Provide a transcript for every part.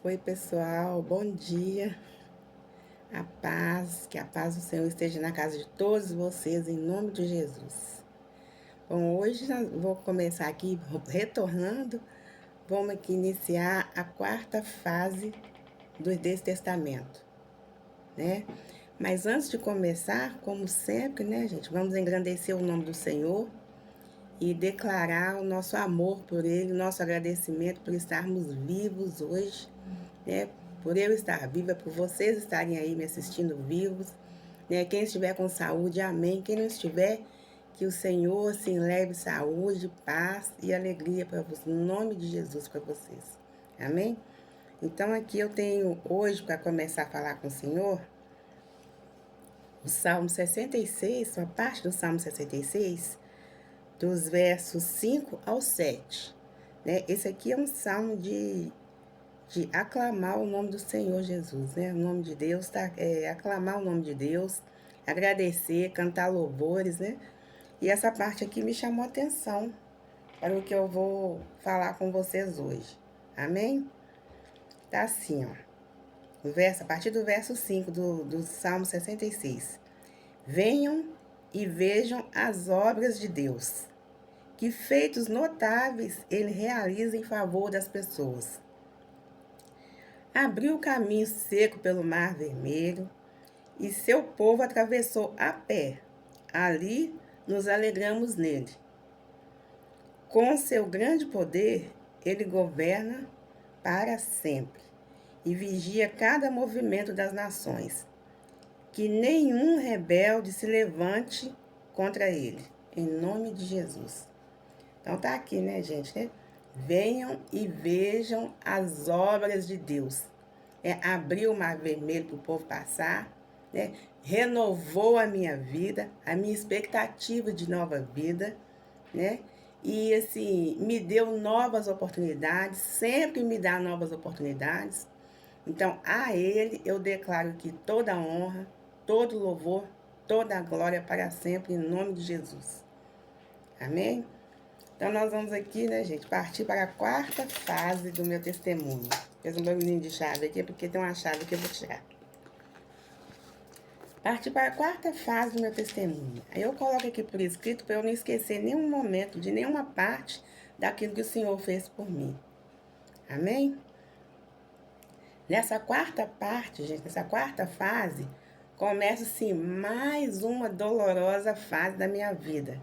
Oi, pessoal, bom dia. Que a paz do Senhor esteja na casa de todos vocês, em nome de Jesus. Bom, hoje vou começar aqui retornando. Vamos aqui iniciar a quarta fase desse testamento, né? Mas antes de começar, como sempre, né, gente, vamos engrandecer o nome do Senhor e declarar o nosso amor por Ele, o nosso agradecimento por estarmos vivos hoje, né? Por eu estar viva, por vocês estarem aí me assistindo vivos, né? Quem estiver com saúde, amém. Quem não estiver, que o Senhor, assim, leve saúde, paz e alegria para vocês, no nome de Jesus para vocês, amém? Então, aqui eu tenho hoje, para começar a falar com o Senhor, o Salmo 66, uma parte do Salmo 66, dos versos 5 ao 7, né? Esse aqui é um salmo de aclamar o nome do Senhor Jesus, né? O nome de Deus, aclamar o nome de Deus, agradecer, cantar louvores, né? E essa parte aqui me chamou a atenção para o que eu vou falar com vocês hoje. Amém? Tá assim, ó. A partir do verso 5 do Salmo 66. Venham e vejam as obras de Deus. Que feitos notáveis ele realiza em favor das pessoas. Abriu o caminho seco pelo Mar Vermelho, e seu povo atravessou a pé. Ali nos alegramos nele. Com seu grande poder, ele governa para sempre e vigia cada movimento das nações. Que nenhum rebelde se levante contra ele, em nome de Jesus. Então tá aqui, né, gente, né? Venham e vejam as obras de Deus. Abriu o Mar Vermelho para o povo passar, né? Renovou a minha vida, a minha expectativa de nova vida, né? E assim, me deu novas oportunidades, sempre me dá novas oportunidades. Então, a Ele eu declaro que toda honra, todo louvor, toda glória para sempre, em nome de Jesus. Amém? Então, nós vamos aqui, né, gente, partir para a quarta fase do meu testemunho. Fez um barulhinho de chave aqui, porque tem uma chave que eu vou tirar. Partir para a quarta fase do meu testemunho. Aí eu coloco aqui por escrito para eu não esquecer nenhum momento, de nenhuma parte daquilo que o Senhor fez por mim. Amém? Nessa quarta parte, gente, nessa quarta fase, começa, assim, mais uma dolorosa fase da minha vida.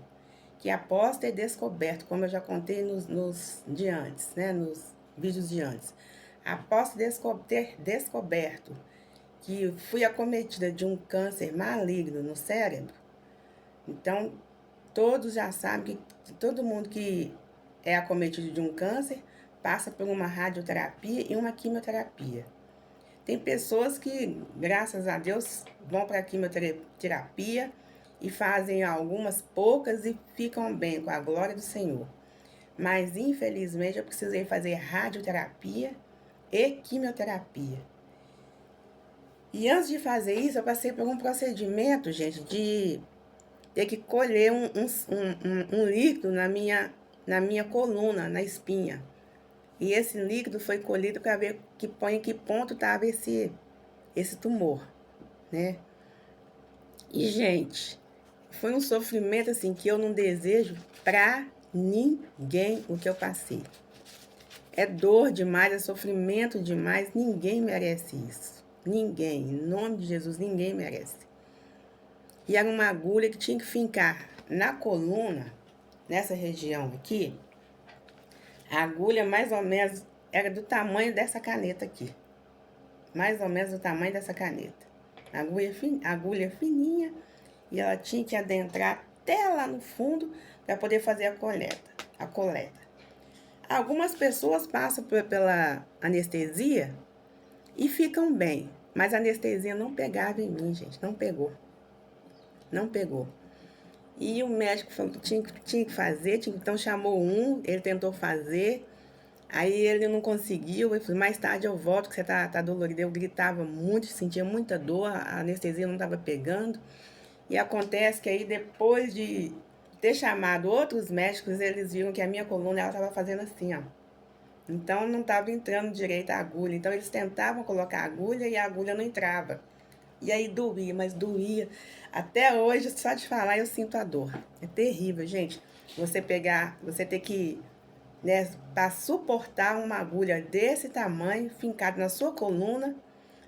Que após ter descoberto, como eu já contei nos de antes, né, nos vídeos de antes, após ter descoberto que fui acometida de um câncer maligno no cérebro, então todos já sabem que todo mundo que é acometido de um câncer passa por uma radioterapia e uma quimioterapia. Tem pessoas que, graças a Deus, vão para a quimioterapia e fazem algumas poucas e ficam bem, com a glória do Senhor. Mas, infelizmente, eu precisei fazer radioterapia e quimioterapia. E antes de fazer isso, eu passei por um procedimento, gente, de ter que colher um líquido na minha coluna, na espinha. E esse líquido foi colhido para ver em que ponto estava esse tumor, né? E, gente, foi um sofrimento, assim, que eu não desejo pra ninguém o que eu passei. É dor demais, é sofrimento demais, ninguém merece isso. Ninguém, em nome de Jesus, ninguém merece. E era uma agulha que tinha que fincar na coluna, nessa região aqui. A agulha mais ou menos era do tamanho dessa caneta aqui. Mais ou menos do tamanho dessa caneta. Agulha fininha, e ela tinha que adentrar até lá no fundo para poder fazer a coleta. Algumas pessoas passam pela anestesia e ficam bem, mas a anestesia não pegava em mim, gente, não pegou. Não pegou. E o médico falou que tinha que fazer, então chamou ele tentou fazer, aí ele não conseguiu, ele falou, mais tarde eu volto, que você tá dolorido. Eu gritava muito, sentia muita dor, a anestesia não estava pegando. E acontece que aí, depois de ter chamado outros médicos, eles viram que a minha coluna, ela estava fazendo assim, ó. Então não estava entrando direito a agulha. Então eles tentavam colocar a agulha e a agulha não entrava. E aí doía, mas doía. Até hoje, só de falar, eu sinto a dor. É terrível, gente. Você ter que, né, para suportar uma agulha desse tamanho, fincada na sua coluna,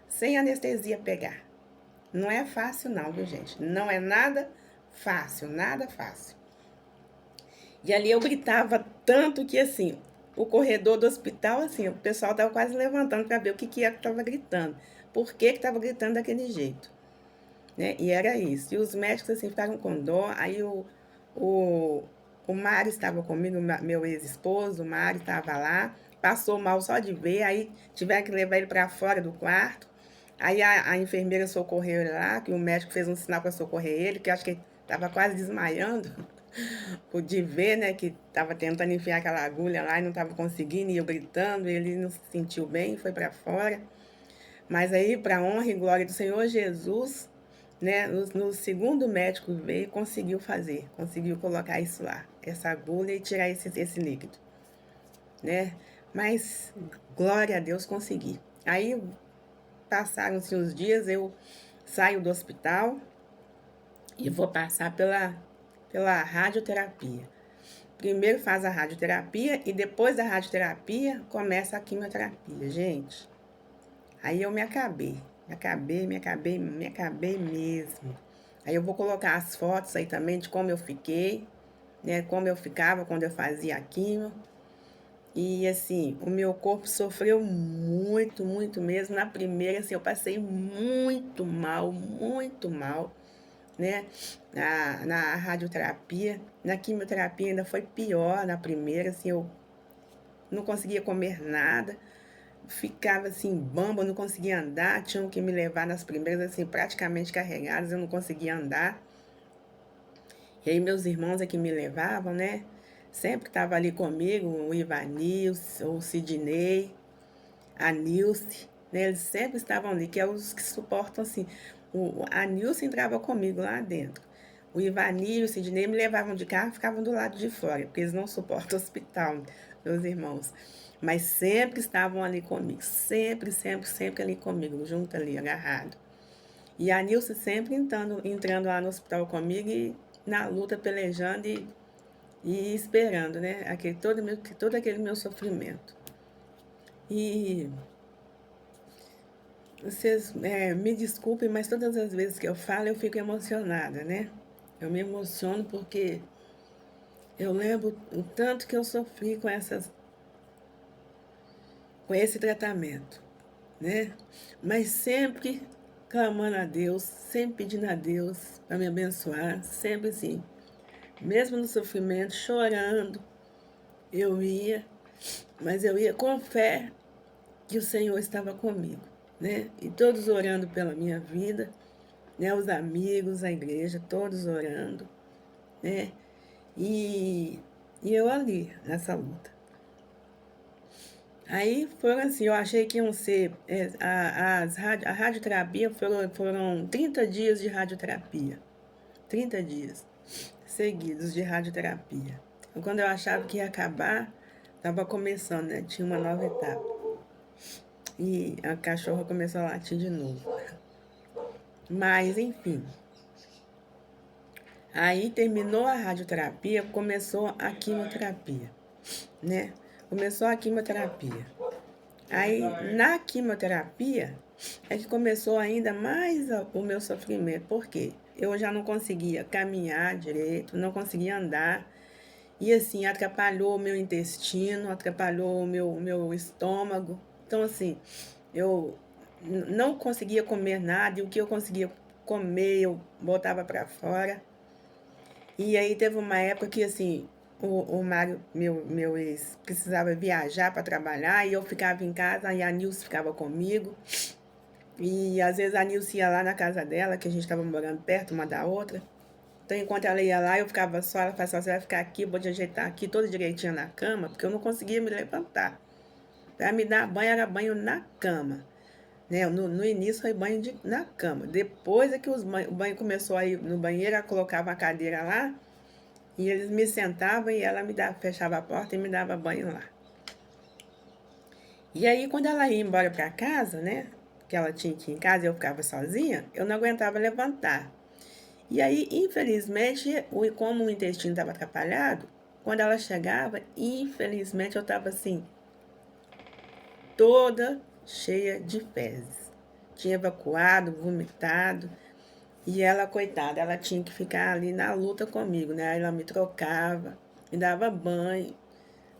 sem anestesia pegar. Não é fácil não, viu, gente? Não é nada fácil, nada fácil. E ali eu gritava tanto que, assim, o corredor do hospital, assim, o pessoal tava quase levantando para ver o que que é que tava gritando. Por que que tava gritando daquele jeito, né? E era isso. E os médicos, assim, ficaram com dó. Aí o, o Mário estava comigo, meu ex-esposo, o Mário estava lá. Passou mal só de ver, aí tiveram que levar ele para fora do quarto. Aí a enfermeira socorreu ele lá, que o médico fez um sinal para socorrer ele, que eu acho que ele estava quase desmaiando. Pude ver, né, que estava tentando enfiar aquela agulha lá e não estava conseguindo, e eu gritando, e ele não se sentiu bem, foi para fora. Mas aí, para honra e glória do Senhor Jesus, né, no segundo médico veio e conseguiu colocar isso lá, essa agulha e tirar esse líquido, né? Mas, glória a Deus, consegui. Aí, passaram-se uns dias, eu saio do hospital e vou passar pela radioterapia. Primeiro faz a radioterapia e depois da radioterapia começa a quimioterapia, gente. Aí eu me acabei mesmo. Aí eu vou colocar as fotos aí também de como eu fiquei, né? Como eu ficava quando eu fazia a quimio. E assim, o meu corpo sofreu muito, muito mesmo. Na primeira, assim, eu passei muito mal, né? Na radioterapia. Na quimioterapia ainda foi pior na primeira, assim, eu não conseguia comer nada, ficava assim, bamba, não conseguia andar, tinham que me levar nas primeiras, assim, praticamente carregadas, eu não conseguia andar. E aí meus irmãos é que me levavam, né? Sempre estava ali comigo, o Ivanilson, o Sidney, a Nilce, né? Eles sempre estavam ali, que é os que suportam, assim. A Nilce entrava comigo lá dentro. O Ivanilson, o Sidney me levavam de carro e ficavam do lado de fora, porque eles não suportam o hospital, meus irmãos. Mas sempre estavam ali comigo, sempre ali comigo, junto ali, agarrado. E a Nilce sempre entrando lá no hospital comigo e na luta, pelejando e esperando, né? Todo aquele meu sofrimento. E vocês me desculpem, mas todas as vezes que eu falo eu fico emocionada, né? Eu me emociono porque eu lembro o tanto que eu sofri com esse tratamento, né? Mas sempre clamando a Deus, sempre pedindo a Deus para me abençoar, sempre assim. Mesmo no sofrimento, chorando, eu ia, mas eu ia com fé que o Senhor estava comigo, né? E todos orando pela minha vida, né? Os amigos, a igreja, todos orando, né? E, e eu ali, nessa luta. Aí foram assim, eu achei que iam ser, a radioterapia foram 30 dias de radioterapia. 30 dias seguidos de radioterapia. Então, quando eu achava que ia acabar, estava começando, né? Tinha uma nova etapa. E a cachorra começou a latir de novo. Mas, enfim. Aí terminou a radioterapia, começou a quimioterapia, né? Começou a quimioterapia. Aí, na quimioterapia, é que começou ainda mais o meu sofrimento. Por quê? Eu já não conseguia caminhar direito, não conseguia andar. E assim, atrapalhou o meu intestino, atrapalhou o meu estômago. Então, assim, eu não conseguia comer nada e o que eu conseguia comer eu botava para fora. E aí teve uma época que, assim, o Mário, meu ex, precisava viajar para trabalhar e eu ficava em casa e a Nilce ficava comigo. E às vezes a Nilce ia lá na casa dela, que a gente estava morando perto uma da outra. Então, enquanto ela ia lá, eu ficava só, ela falava assim, você vai ficar aqui, eu vou te ajeitar aqui toda direitinho na cama, porque eu não conseguia me levantar. Para me dar banho, era banho na cama. Né? No início foi banho na cama. Depois é que o banho começou a ir no banheiro, ela colocava a cadeira lá, e eles me sentavam e ela fechava a porta e me dava banho lá. E aí, quando ela ia embora para casa, né? Que ela tinha que ir em casa e eu ficava sozinha, eu não aguentava levantar. E aí, infelizmente, como o intestino estava atrapalhado, quando ela chegava, infelizmente eu estava assim, toda cheia de fezes. Tinha evacuado, vomitado. E ela, coitada, ela tinha que ficar ali na luta comigo, né? Aí ela me trocava, me dava banho,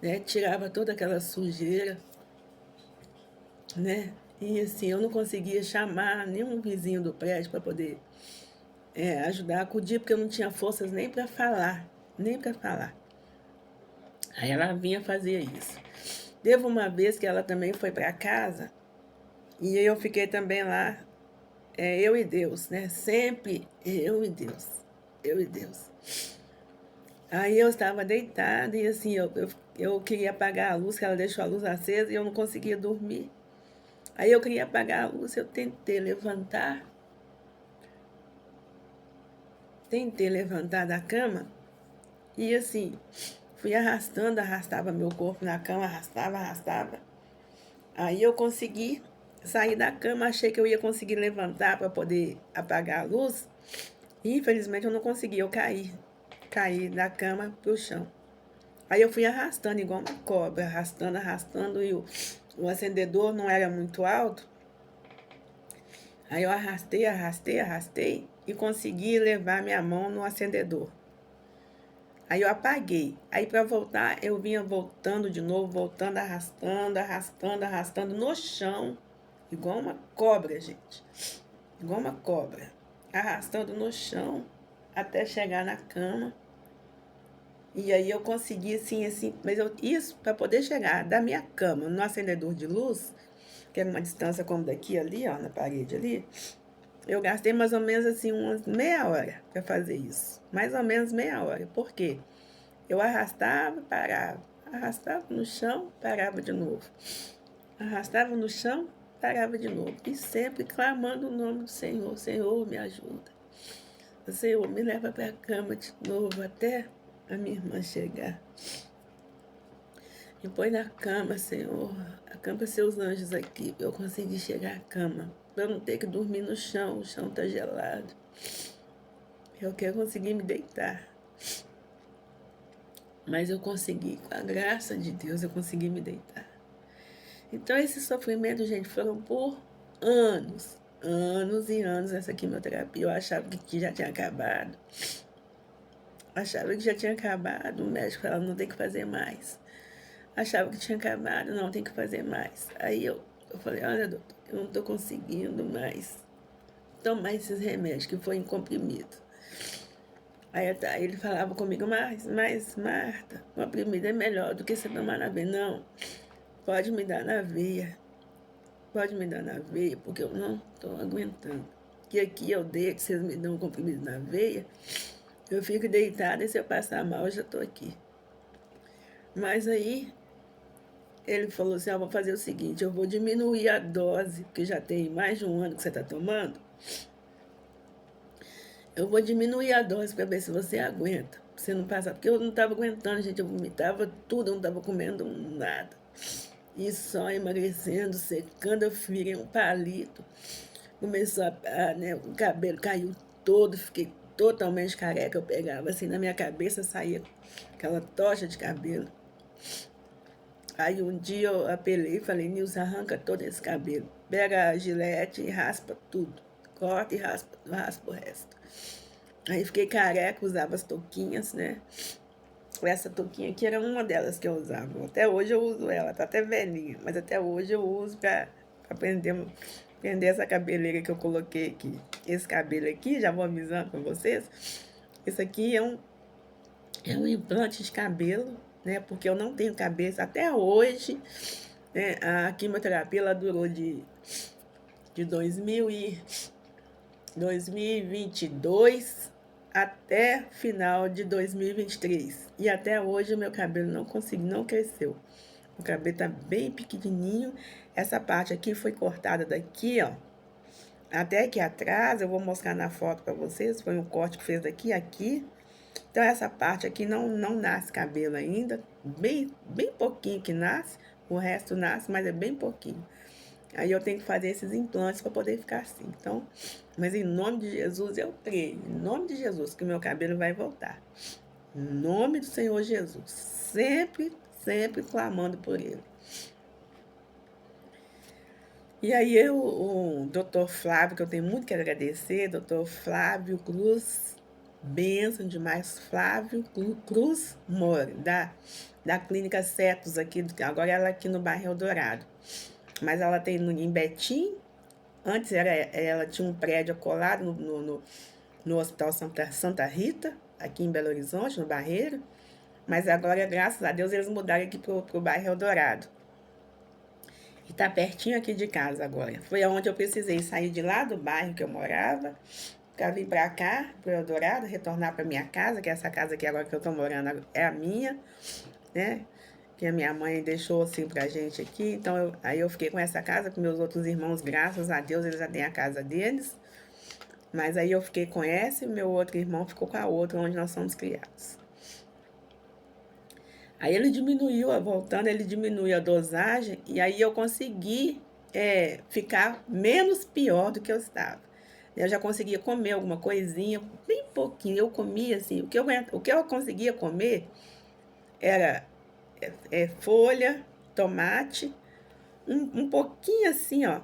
né? Tirava toda aquela sujeira, né? E assim, eu não conseguia chamar nenhum vizinho do prédio para poder ajudar a acudir, porque eu não tinha forças nem para falar, nem para falar. Aí ela vinha fazer isso. Teve uma vez que ela também foi para casa e eu fiquei também lá, eu e Deus, né? Sempre eu e Deus, eu e Deus. Aí eu estava deitada e assim, eu queria apagar a luz, que ela deixou a luz acesa e eu não conseguia dormir. Aí eu queria apagar a luz, eu tentei levantar da cama e assim, fui arrastando, arrastava meu corpo na cama, arrastava, arrastava. Aí eu consegui sair da cama, achei que eu ia conseguir levantar para poder apagar a luz. E infelizmente eu não consegui, eu caí da cama pro chão. Aí eu fui arrastando igual uma cobra, arrastando, arrastando, e o acendedor não era muito alto. Aí eu arrastei, arrastei, arrastei e consegui levar minha mão no acendedor. Aí eu apaguei. Aí para voltar, eu vinha voltando de novo, voltando, arrastando, arrastando, arrastando no chão, igual uma cobra, gente. Igual uma cobra. Arrastando no chão até chegar na cama. E aí eu consegui assim, mas isso para poder chegar da minha cama no acendedor de luz, que era uma distância como daqui ali, ó, na parede ali, eu gastei mais ou menos assim umas meia hora para fazer isso. Mais ou menos meia hora. Por quê? Eu arrastava, parava. Arrastava no chão, parava de novo. Arrastava no chão, parava de novo. E sempre clamando o nome do Senhor. Senhor, me ajuda. O Senhor, me leva para a cama de novo até a minha irmã chegar. Me põe na cama, Senhor. Acampa seus anjos aqui para eu conseguir chegar à cama. Para eu não ter que dormir no chão. O chão está gelado. Eu quero conseguir me deitar. Mas eu consegui, com a graça de Deus, eu consegui me deitar. Então, esse sofrimento, gente, foram por anos. Anos e anos essa quimioterapia. Eu achava que já tinha acabado. Achava que já tinha acabado. O médico falava, não tem que fazer mais. Achava que tinha acabado, não, tem que fazer mais. Aí eu falei, olha, doutor, eu não estou conseguindo mais tomar esses remédios, que foi em comprimido. Aí ele falava comigo, mas Marta, comprimido é melhor do que você tomar na veia. Não, pode me dar na veia. Pode me dar na veia, porque eu não estou aguentando. Que aqui eu deito, vocês me dão um comprimido na veia, eu fico deitada e se eu passar mal, eu já estou aqui. Mas aí ele falou assim, vou fazer o seguinte, eu vou diminuir a dose, porque já tem mais de um ano que você está tomando. Eu vou diminuir a dose para ver se você aguenta. Pra você não passar, porque eu não estava aguentando, gente, eu vomitava tudo, eu não estava comendo nada. E só emagrecendo, secando, eu virei um palito. Começou né, o cabelo caiu todo, fiquei totalmente careca. Eu pegava assim, na minha cabeça saía aquela tocha de cabelo. Aí um dia eu apelei e falei, Nilson, arranca todo esse cabelo. Pega a gilete e raspa tudo. Corta e raspa o resto. Aí fiquei careca, usava as touquinhas, né? Essa touquinha aqui era uma delas que eu usava. Até hoje eu uso ela, tá até velhinha. Mas até hoje eu uso pra prender essa cabeleira que eu coloquei aqui. Esse cabelo aqui, já vou avisando pra vocês. Esse aqui é um implante de cabelo, né? Porque eu não tenho cabeça até hoje. Né? A quimioterapia ela durou de 2022 até final de 2023. E até hoje o meu cabelo não cresceu. O cabelo tá bem pequenininho. Essa parte aqui foi cortada daqui, ó. Até aqui atrás, eu vou mostrar na foto para vocês. Foi um corte que fez daqui a aqui. Então, essa parte aqui não nasce cabelo ainda. Bem pouquinho que nasce. o resto nasce, mas é bem pouquinho. Aí eu tenho que fazer esses implantes para poder ficar assim. Então, mas em nome de Jesus eu creio, em nome de Jesus, que meu cabelo vai voltar. Em nome do Senhor Jesus. Sempre, sempre clamando por ele. E aí o doutor Flávio, que eu tenho muito que agradecer, doutor Flávio Cruz, bênção demais, Flávio Cruz More, da Clínica Cetos aqui, agora ela aqui no bairro Eldorado. Mas ela tem em Betim, antes ela tinha um prédio colado no Hospital Santa Rita, aqui em Belo Horizonte, no Barreiro. Mas agora, graças a Deus, eles mudaram aqui pro bairro Eldorado. E tá pertinho aqui de casa agora. Foi onde eu precisei sair de lá do bairro que eu morava, para vir para cá, pro Eldorado, retornar para minha casa, que essa casa aqui agora que eu tô morando é a minha, né? Que a minha mãe deixou assim pra gente aqui. Então, aí eu fiquei com essa casa, com meus outros irmãos, graças a Deus, eles já têm a casa deles. Mas aí eu fiquei com essa e meu outro irmão ficou com a outra, onde nós somos criados. Aí ele diminuiu, voltando, ele diminuiu a dosagem e aí eu consegui ficar menos pior do que eu estava. Eu já conseguia comer alguma coisinha, bem pouquinho. Eu comia assim, o que eu conseguia comer era folha, tomate, um pouquinho assim, ó,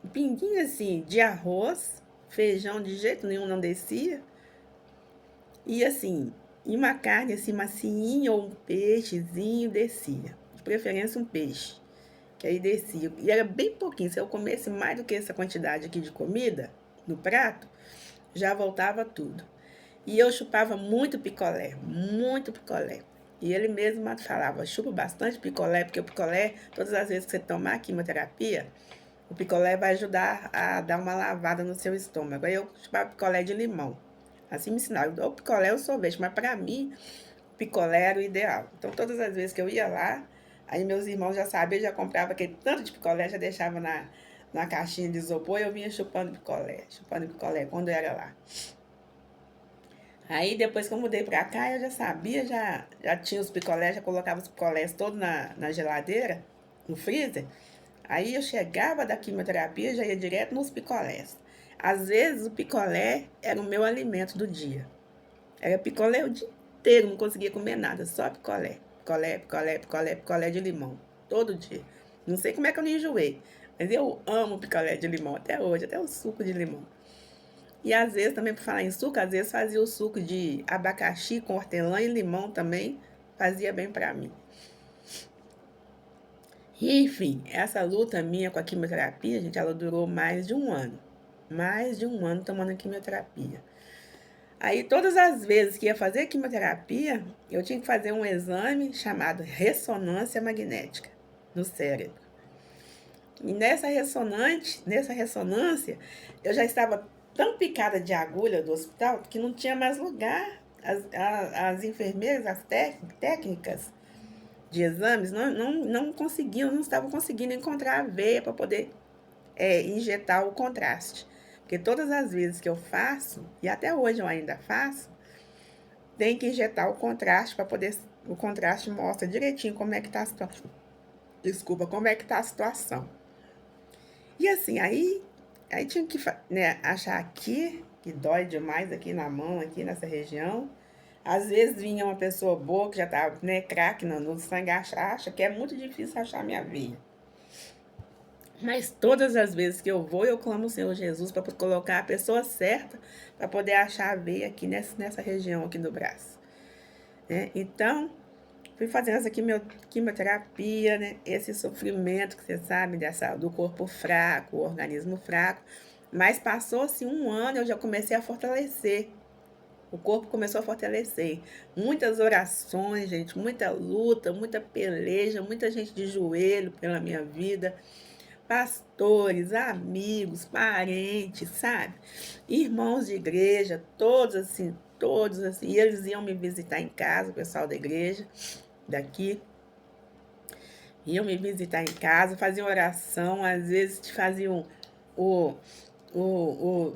um pinguinho assim de arroz, feijão de jeito nenhum não descia. E assim, e uma carne assim macinha ou um peixezinho descia. De preferência um peixe, que aí descia. E era bem pouquinho. Se eu comesse mais do que essa quantidade aqui de comida no prato, já voltava tudo. E eu chupava muito picolé, muito picolé. E ele mesmo falava, chupa bastante picolé, porque o picolé, todas as vezes que você tomar quimioterapia, o picolé vai ajudar a dar uma lavada no seu estômago. Aí eu chupava picolé de limão. Assim me ensinaram, ou picolé ou sorvete, mas para mim, picolé era o ideal. Então, todas as vezes que eu ia lá, aí meus irmãos já sabiam, já comprava aquele tanto de picolé, já deixava na caixinha de isopor e eu vinha chupando picolé, quando eu era lá. Aí, depois que eu mudei pra cá, eu já sabia, já tinha os picolés, já colocava os picolés todos na geladeira, no freezer. Aí eu chegava da quimioterapia, já ia direto nos picolés. Às vezes o picolé era o meu alimento do dia. Era picolé o dia inteiro, não conseguia comer nada, só picolé. Picolé, picolé, picolé, picolé de limão. Todo dia. Não sei como é que eu não enjoei, mas eu amo picolé de limão até hoje, até o suco de limão. E às vezes, também por falar em suco, às vezes fazia o suco de abacaxi com hortelã e limão também, fazia bem pra mim. E, enfim, essa luta minha com a quimioterapia, gente, ela durou mais de um ano. Mais de um ano tomando quimioterapia. Aí, todas as vezes que ia fazer quimioterapia, eu tinha que fazer um exame chamado ressonância magnética no cérebro. E nessa ressonância, eu já estava tão picada de agulha do hospital que não tinha mais lugar. As enfermeiras, as técnicas de exames não conseguiam, não estavam conseguindo encontrar a veia para poder injetar o contraste. Porque todas as vezes que eu faço, e até hoje eu ainda faço, tem que injetar o contraste para poder. O contraste mostra direitinho como é que está a situação. Desculpa, como é que está a situação. E assim, aí tinha que achar aqui, que dói demais aqui na mão, aqui nessa região. Às vezes vinha uma pessoa boa que já estava craque no sangue, acha que é muito difícil achar minha veia. Mas todas as vezes que eu vou, eu clamo o Senhor Jesus para colocar a pessoa certa para poder achar a veia aqui nessa região aqui do braço. Né? Então, fui fazendo essa quimioterapia, né? Esse sofrimento que você sabe do corpo fraco, o organismo fraco. Mas passou-se um ano, eu já comecei a fortalecer. O corpo começou a fortalecer. Muitas orações, gente, muita luta, muita peleja, muita gente de joelho pela minha vida. Pastores, amigos, parentes, sabe? Irmãos de igreja, todos assim. E eles iam me visitar em casa, o pessoal da igreja daqui. Iam me visitar em casa, faziam oração, às vezes faziam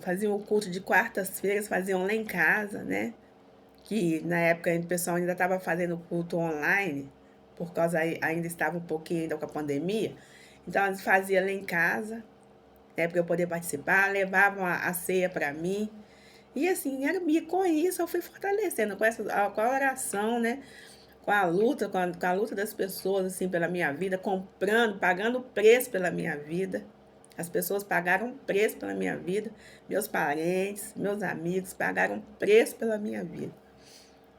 faziam o culto de quartas-feiras, faziam lá em casa, né? Que na época o pessoal ainda estava fazendo culto online. por causa ainda estava um pouquinho ainda com a pandemia. Então, eles faziam lá em casa, né, para eu poder participar, levavam a ceia para mim. E assim, e com isso eu fui fortalecendo, com a oração, né? Com a luta, com a luta das pessoas, assim, pela minha vida, comprando, pagando preço pela minha vida. As pessoas pagaram preço pela minha vida. Meus parentes, meus amigos pagaram preço pela minha vida,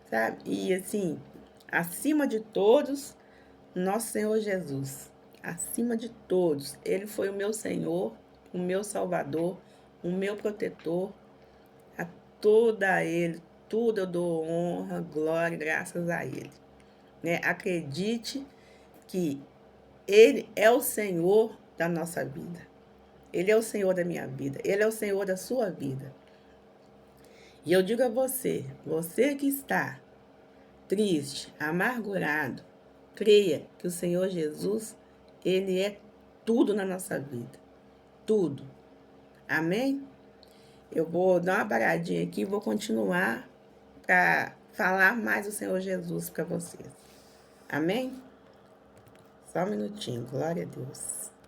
sabe? E assim, acima de todos, nosso Senhor Jesus. Acima de todos, Ele foi o meu Senhor, o meu Salvador, o meu protetor. A toda Ele, tudo eu dou honra, glória, graças a Ele. Né? Acredite que Ele é o Senhor da nossa vida. Ele é o Senhor da minha vida. Ele é o Senhor da sua vida. E eu digo a você, você que está triste, amargurado, creia que o Senhor Jesus, Ele é tudo na nossa vida. Tudo. Amém? Eu vou dar uma paradinha aqui e vou continuar para falar mais do Senhor Jesus para vocês. Amém? Só um minutinho, glória a Deus.